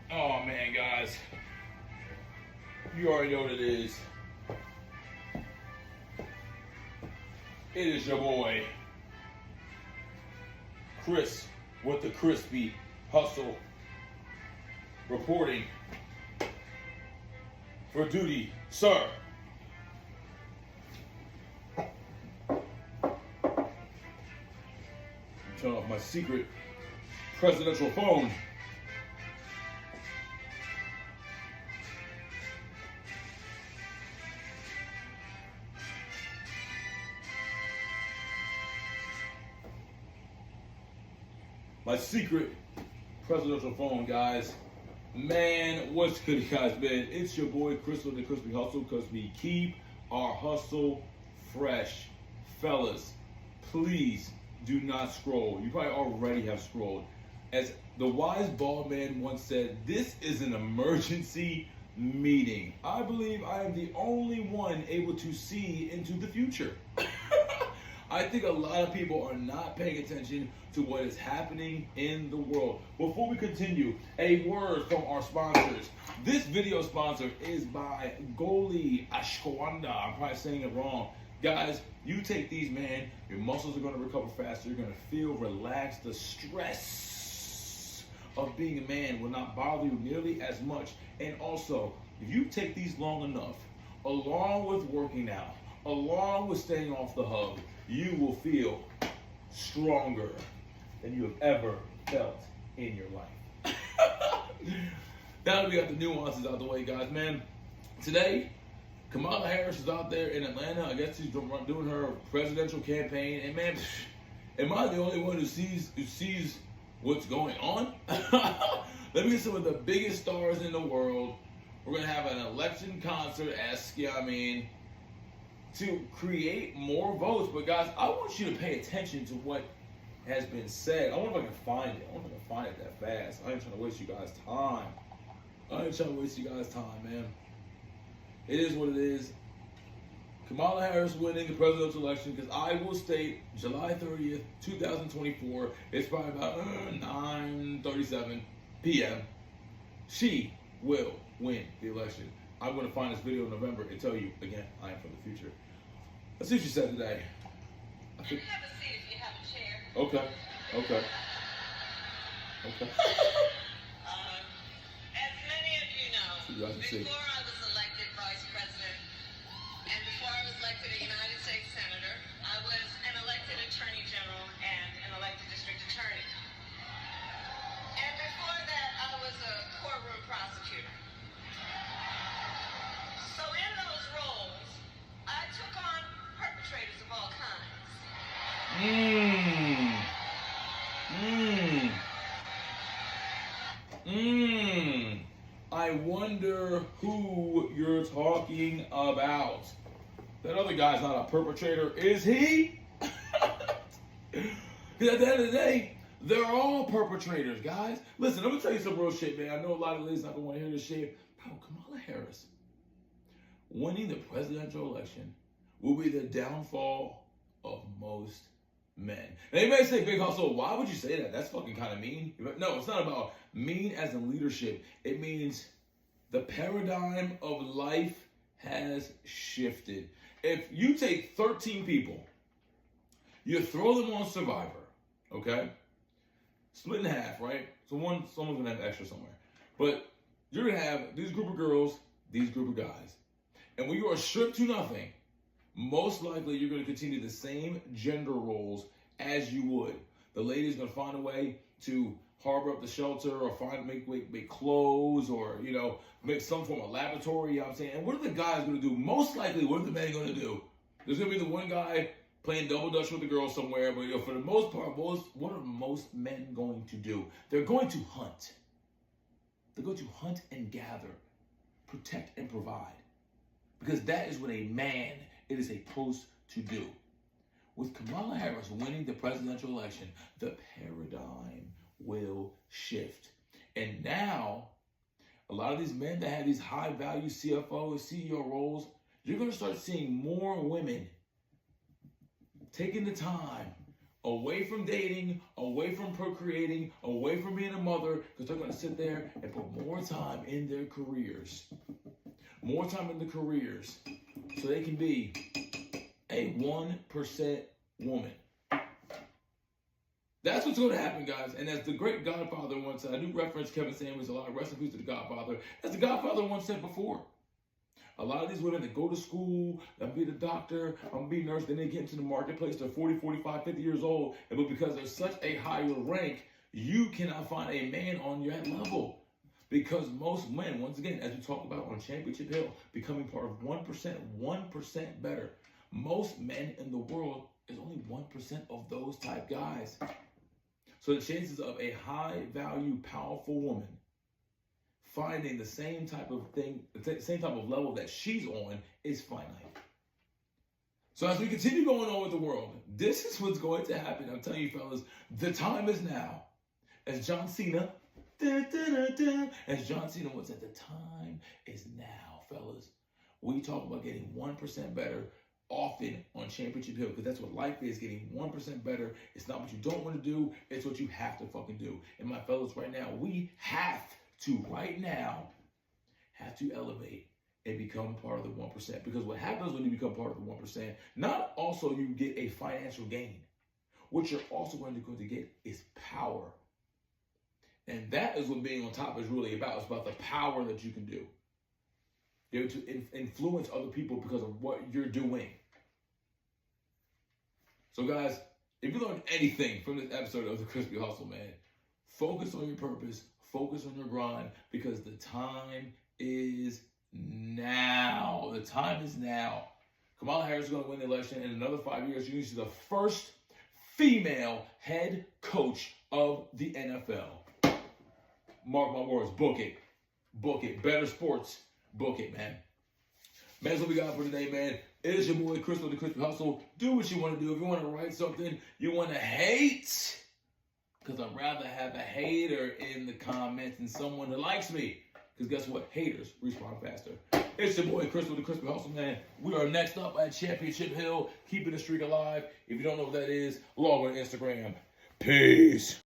Oh man, guys, you already know what it is. It is your boy, Chris, with the Crispy Hustle, reporting for duty, sir. Turn off my secret presidential phone. My secret presidential phone, guys. Man, what's good, you guys, man? It's your boy, Chris with the Crispy Hustle, because we keep our hustle fresh. Fellas, please do not scroll. You probably already have scrolled. As the wise bald man once said, this is an emergency meeting. I believe I am the only one able to see into the future. I think a lot of people are not paying attention to what is happening in the world. Before we continue, a word from our sponsors. This video sponsor is by Goli Ashwanda. I'm probably saying it wrong. Guys, you take these, man, your muscles are going to recover faster. You're going to feel relaxed. The stress of being a man will not bother you nearly as much. And also, if you take these long enough, along with working out, along with staying off the hub, you will feel stronger than you have ever felt in your life. Now that we got the nuances out the way, guys, man, today, Kamala Harris is out there in Atlanta. I guess she's doing her presidential campaign. And man, am I the only one who sees what's going on? Let me get some of the biggest stars in the world. We're going to have an election concert-esque, to create more votes. But guys, I want you to pay attention to what has been said. I wonder if I can find it. I wonder if I can find it that fast. I ain't trying to waste you guys' time. Man. It is what it is. Kamala Harris winning the presidential election, because I will state July 30th, 2024. It's probably about 9:37 p.m. She will win the election. I'm going to find this video in November and tell you, again, I am from the future. Let's see what she said today. Have a seat if you have a chair. Okay. As many of you know, before I was elected vice president and before I was elected a United States senator, I was an elected attorney general and an elected district attorney. And before that, I was a courtroom prosecutor. So in those roles, I took on perpetrators of all kinds. I wonder who you're talking about. That other guy's not a perpetrator, is he? Because at the end of the day, they're all perpetrators, guys. Listen, I'm going to tell you some real shit, man. I know a lot of ladies not going to want to hear this shit. Bro, Kamala Harris winning the presidential election will be the downfall of most men. Now you may say, Big Hustle, why would you say that? That's fucking kind of mean. No, it's not about mean as in leadership. It means the paradigm of life has shifted. If you take 13 people, you throw them on Survivor, okay? Split in half, right? So someone's gonna have extra somewhere. But you're gonna have these group of girls, these group of guys. And when you are stripped to nothing, most likely you're going to continue the same gender roles as you would. The lady's going to find a way to harbor up the shelter or make clothes or, make some form of laboratory, you know what I'm saying? And what are the guys going to do? Most likely, what are the men going to do? There's going to be the one guy playing double dutch with the girl somewhere, but for the most part, what are most men going to do? They're going to hunt. They're going to hunt and gather, protect and provide. Because that is what a man is supposed to do. With Kamala Harris winning the presidential election, the paradigm will shift. And now, a lot of these men that have these high-value CFO, CEO roles, you're going to start seeing more women taking the time away from dating, away from procreating, away from being a mother, because they're going to sit there and put more time in their careers. More time in the careers so they can be a 1% woman. That's what's going to happen, guys. And as the great Godfather once said, I do reference Kevin Samuels a lot, rest in peace to the Godfather. As the Godfather once said before, a lot of these women that go to school, they'll be the doctor, I'm going to be a nurse, then they get into the marketplace, they're 40, 45, 50 years old, but because they're such a higher rank, you cannot find a man on your level. Because most men, once again, as we talked about on Championship Hill, becoming part of 1% better. Most men in the world is only 1% of those type guys. So the chances of a high value, powerful woman finding the same type of thing, the same type of level that she's on is finite. So as we continue going on with the world, this is what's going to happen. I'm telling you, fellas, the time is now. As John Cena, as John Cena was at, the time is now, fellas. We talk about getting 1% better often on Championship Hill, because that's what life is, getting 1% better. It's not what you don't want to do, it's what you have to fucking do. And my fellas, right now, we have to elevate and become part of the 1%. Because what happens when you become part of the 1%, not also you get a financial gain. What you're also going to get is power. And that is what being on top is really about. It's about the power that you can do. You're able to influence other people because of what you're doing. So guys, if you learned anything from this episode of The Crispy Hustle, man, focus on your purpose, focus on your grind, because the time is now. The time is now. Kamala Harris is going to win the election. In another 5 years, you're going to see the first female head coach of the NFL. Mark my words, book it. Book it. Better sports. Book it, man. Man, that's what we got for today, man. It is your boy, Chris with The Crispy Hustle. Do what you want to do. If you want to write something you want to hate, because I'd rather have a hater in the comments than someone that likes me. Because guess what? Haters respond faster. It's your boy, Chris with The Crispy Hustle, man. We are next up at Championship Hill, keeping the streak alive. If you don't know what that is, log on Instagram. Peace.